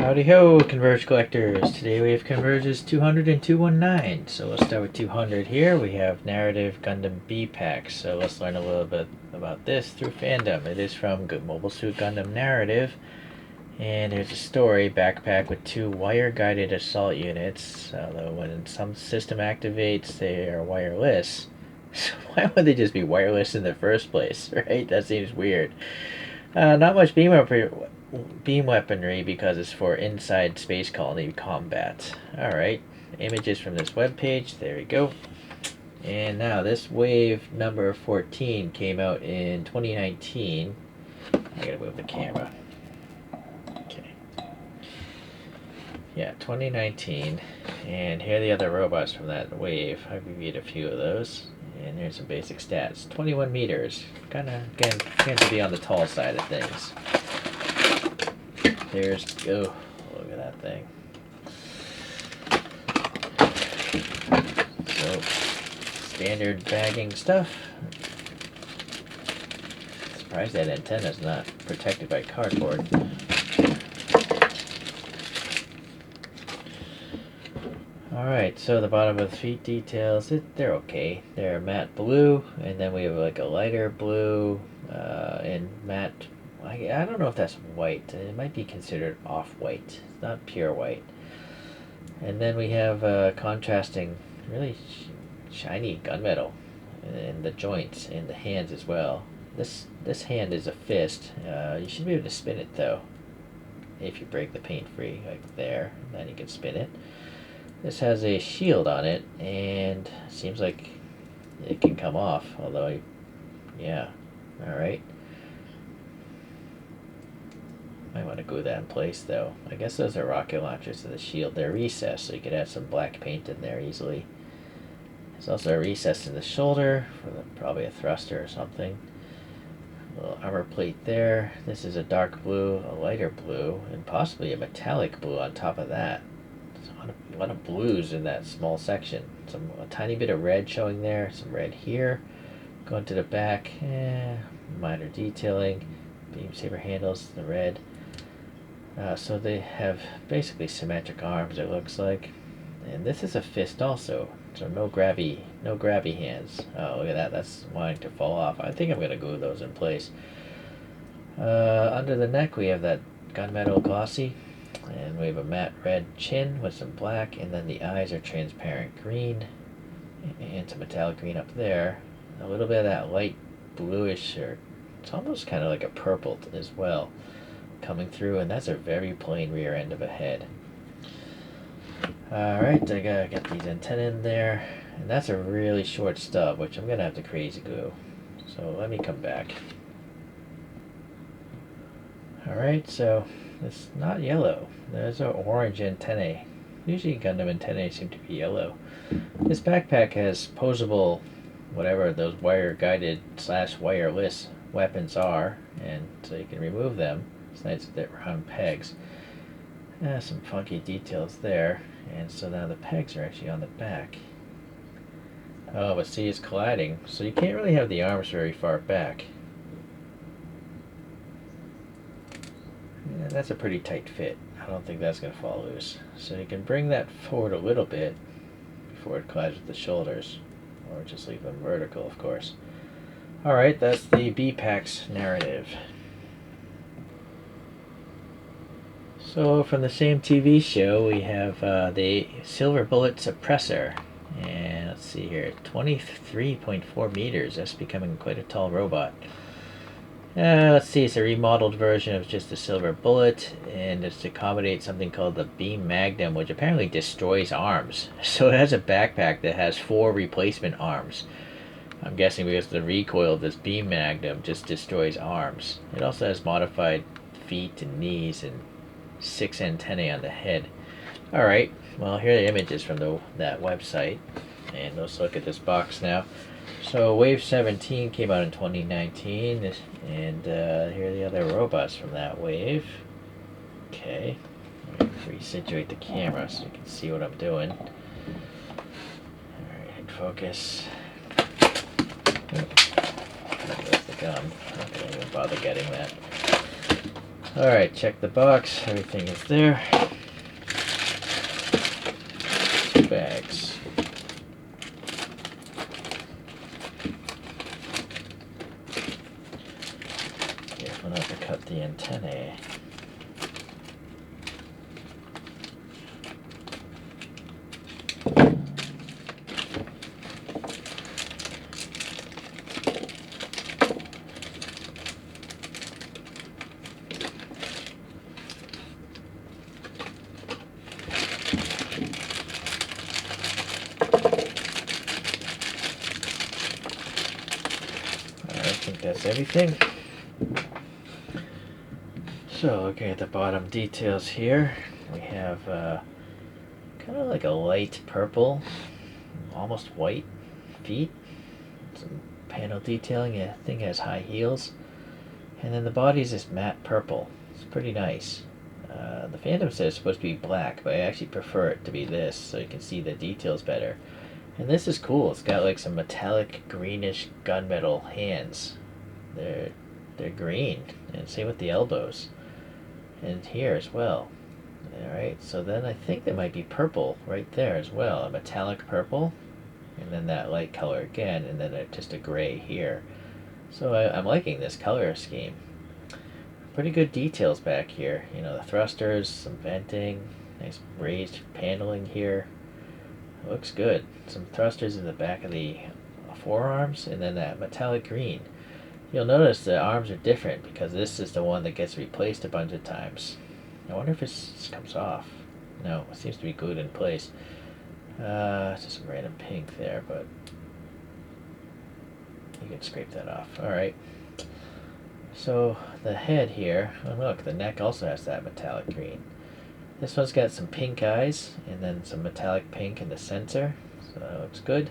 Howdy ho, Converge collectors. Today we have Converge's 200 and 219. So let's start with 200 here. We have Narrative Gundam B-Packs. So let's learn a little bit about this through fandom. It is from Mobile Suit Gundam Narrative. And there's a story, backpack with 2 wire-guided assault units. Although when some system activates, they are wireless. So why would they just be wireless in the first place, right? That seems weird. Not much beam weaponry because it's for inside space colony combat. Alright, images from this webpage. There we go. And now this wave number 14 came out in 2019. I gotta move the camera. Okay. Yeah, 2019. And here are the other robots from that wave. I reviewed a few of those. And here's some basic stats. 21 meters. Kinda, again, tend to be on the tall side of things. There's, oh, look at that thing. So, standard bagging stuff. Surprised that antenna's not protected by cardboard. Alright, so the bottom of the feet details, they're okay. They're matte blue, and then we have like a lighter blue, and matte, I don't know if that's white. It might be considered off-white. It's not pure white. And then we have contrasting, really shiny gunmetal in the joints and the hands as well. This hand is a fist. You should be able to spin it though, if you break the paint free, like there. Then you can spin it. This has a shield on it, and seems like it can come off, although, yeah, alright. Might want to glue that in place, though. I guess those are rocket launchers to the shield. They're recessed, so you could add some black paint in there easily. There's also a recess in the shoulder, for probably a thruster or something. A little armor plate there. This is a dark blue, a lighter blue, and possibly a metallic blue on top of that. A lot of blues in that small section. A tiny bit of red showing there, some red here. Going to the back, minor detailing. Beam saber handles, the red. So they have basically symmetric arms, it looks like. And this is a fist also, so no grabby hands. Oh, look at that, that's wanting to fall off. I think I'm going to glue those in place. Under the neck we have that gunmetal glossy. And we have a matte red chin with some black, and then the eyes are transparent green, and some metallic green up there. A little bit of that light bluish, or it's almost kind of like a purple as well, coming through, and that's a very plain rear end of a head. Alright, I gotta get these antennae in there, and that's a really short stub, which I'm gonna have to crazy glue. So let me come back. Alright, so it's not yellow. There's an orange antennae. Usually Gundam antennae seem to be yellow. This backpack has posable, whatever those wire-guided / wireless weapons are, and so you can remove them. It's nice that they're round pegs. Some funky details there, and so now the pegs are actually on the back. Oh, but see, it's colliding, so you can't really have the arms very far back. Yeah, that's a pretty tight fit. I don't think that's going to fall loose. So you can bring that forward a little bit before it collides with the shoulders. Or just leave them vertical, of course. Alright, that's the B-Packs narrative. So from the same TV show, we have the Silver Bullet Suppressor. And let's see here, 23.4 meters. That's becoming quite a tall robot. Let's see, it's a remodeled version of just the Silver Bullet, and it's to accommodate something called the Beam Magnum, which apparently destroys arms. So it has a backpack that has 4 replacement arms. I'm guessing because the recoil of this Beam Magnum just destroys arms. It also has modified feet and knees and 6 antennae on the head. Alright, well here are the images from that website, and let's look at this box now. So Wave 17 came out in 2019, and here are the other robots from that wave. Okay, let me resituate the camera so you can see what I'm doing. Alright, focus. There goes the gum. I'm not going to even bother getting that. Alright, check the box. Everything is there. 2 bags. Careful not to cut the antennae. I think that's everything. So looking at the bottom details here, we have kind of like a light purple, almost white feet. Some panel detailing. The thing has high heels. And then the body's this matte purple. It's pretty nice. The Phantom says it's supposed to be black, but I actually prefer it to be this so you can see the details better. And this is cool. It's got like some metallic greenish gunmetal hands. They're green, and same with the elbows, and here as well. All right, so then I think there might be purple right there as well, a metallic purple, and then that light color again, and then just a gray here. So I'm liking this color scheme. Pretty good details back here. You know, the thrusters, some venting, nice raised paneling here. Looks good. Some thrusters in the back of the forearms, and then that metallic green. You'll notice the arms are different because this is the one that gets replaced a bunch of times. I wonder if this comes off. No, it seems to be glued in place. It's just some random pink there, but you can scrape that off. Alright. So the head here, oh look, the neck also has that metallic green. This one's got some pink eyes and then some metallic pink in the center, so that looks good.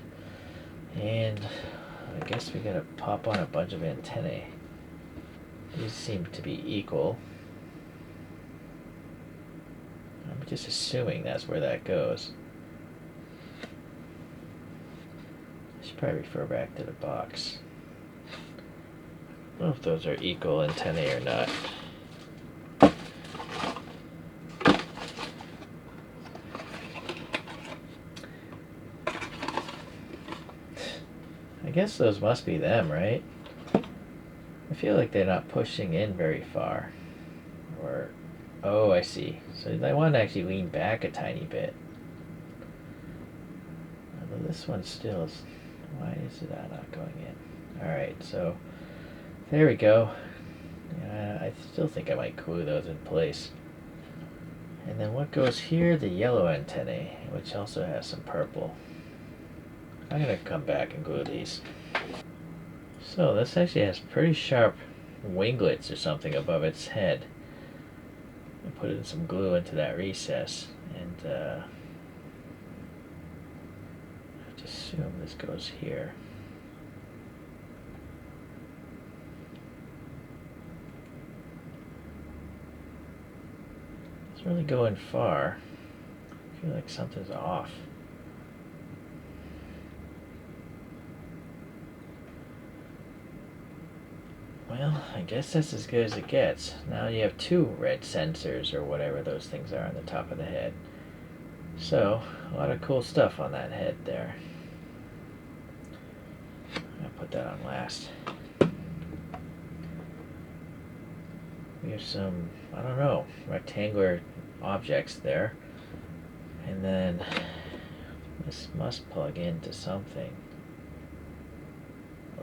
And I guess we gotta pop on a bunch of antennae. These seem to be equal. I'm just assuming that's where that goes. I should probably refer back to the box. I don't know if those are equal antennae or not. I guess those must be them, right? I feel like they're not pushing in very far. Or, oh, I see. So they want to actually lean back a tiny bit. Although this one still is, why is it not going in? Alright, so there we go. I still think I might glue those in place. And then what goes here? The yellow antennae, which also has some purple. I'm going to come back and glue these. So this actually has pretty sharp winglets or something above its head. I put in some glue into that recess, and I just assume this goes here. It's really going far. I feel like something's off. Well, I guess that's as good as it gets. Now you have 2 red sensors or whatever those things are on the top of the head. So, a lot of cool stuff on that head there. I'll put that on last. We have some, I don't know, rectangular objects there. And then this must plug into something.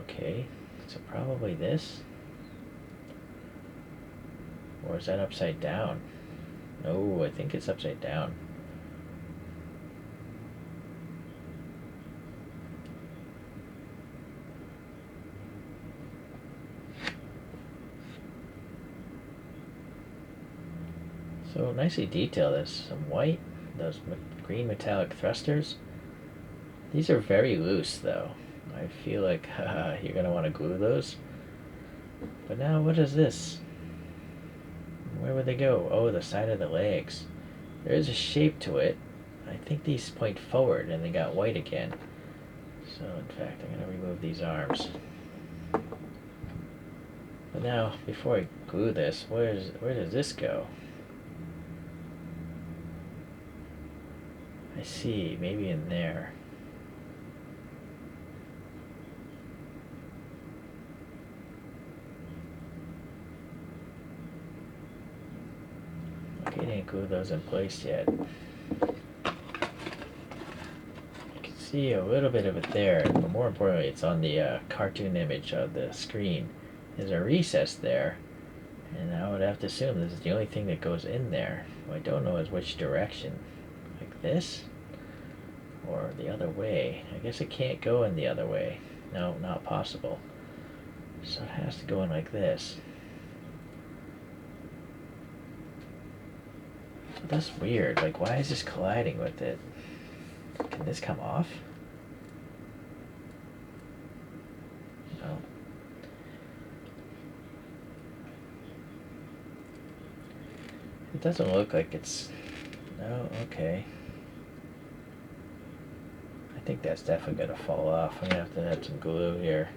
Okay, so probably this. Or is that upside down? No, I think it's upside down. So nicely detailed. There's some white, those green metallic thrusters. These are very loose though. I feel like you're going to want to glue those. But now what is this? Where would they go? Oh, the side of the legs. There is a shape to it. I think these point forward and they got white again. So in fact I'm going to remove these arms. But now, before I glue this, where does this go? I see, maybe in there. Okay, didn't glue those in place yet. You can see a little bit of it there, but more importantly, it's on the cartoon image of the screen. There's a recess there, and I would have to assume this is the only thing that goes in there. What I don't know is which direction. Like this? Or the other way. I guess it can't go in the other way. No, not possible. So it has to go in like this. But that's weird. Like, why is this colliding with it? Can this come off? No. It doesn't look like it's... No, okay. I think that's definitely going to fall off. I'm going to have to add some glue here.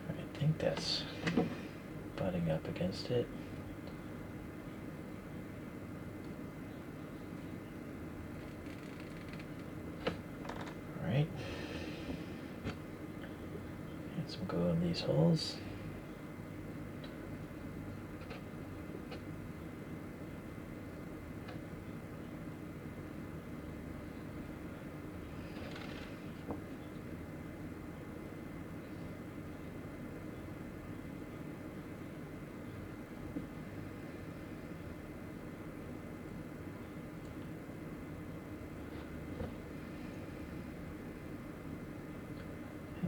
I think that's butting up against it. Alright. Add some glue in these holes.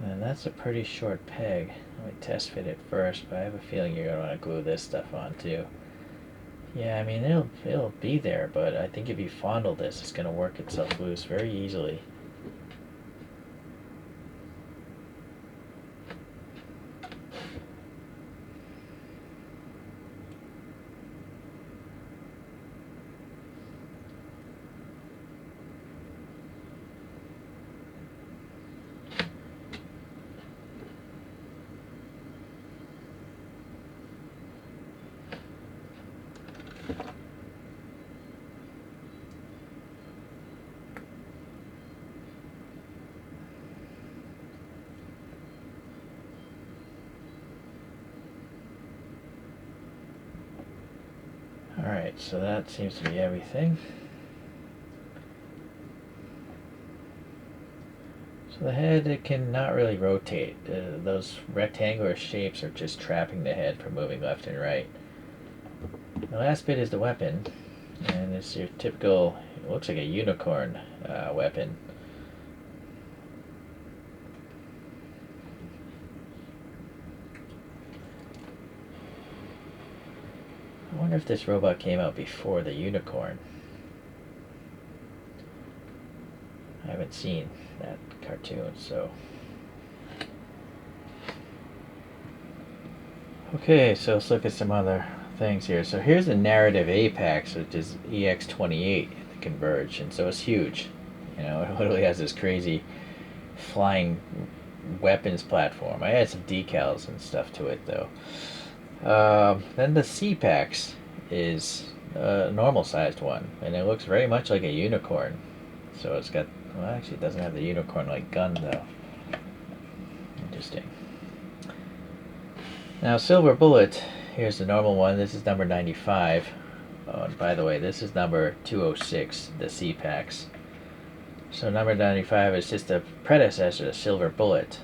And that's a pretty short peg. Let me test fit it first, but I have a feeling you're going to want to glue this stuff on too. Yeah, I mean, it'll be there, but I think if you fondle this, it's going to work itself loose very easily. Alright, so that seems to be everything. So the head, it cannot really rotate. Those rectangular shapes are just trapping the head from moving left and right. The last bit is the weapon, and it's your typical, it looks like a unicorn weapon. I wonder if this robot came out before the unicorn. I haven't seen that cartoon, so... Okay, so let's look at some other things here. So here's the NarrativeBPacks, which is EX28 at the Converge, and so it's huge. You know, it literally has this crazy flying weapons platform. I added some decals and stuff to it, though. Then the C-Packs is a normal-sized one, and it looks very much like a unicorn. So it's got... Well, actually, it doesn't have the unicorn-like gun, though. Interesting. Now, Silver Bullet, here's the normal one. This is number 95. Oh, and by the way, this is number 206, the C-Packs. So number 95 is just a predecessor to Silver Bullet.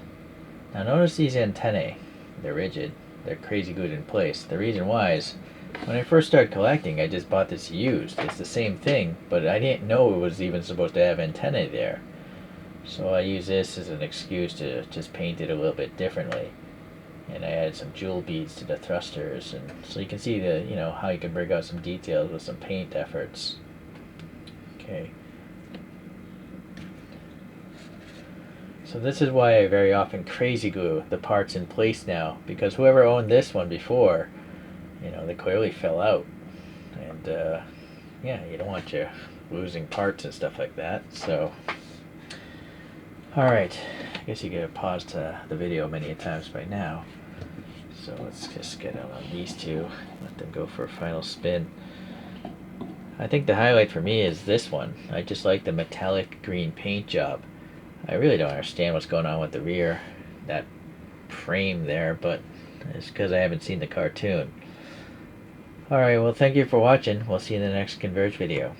Now notice these antennae. They're rigid. They're crazy glued in place. The reason why is, when I first started collecting, I just bought this used. It's the same thing, but I didn't know it was even supposed to have antennae there. So I use this as an excuse to just paint it a little bit differently. And I added some jewel beads to the thrusters, and so you can see the, you know, how you can bring out some details with some paint efforts. Okay. So this is why I very often crazy glue the parts in place now, because whoever owned this one before, you know, they clearly fell out. And yeah, you don't want you losing parts and stuff like that. So, alright, I guess you could have paused the video many times by now. So let's just get on these two, let them go for a final spin. I think the highlight for me is this one. I just like the metallic green paint job. I really don't understand what's going on with the rear, that frame there, but it's because I haven't seen the cartoon. Alright, well thank you for watching. We'll see you in the next Converge video.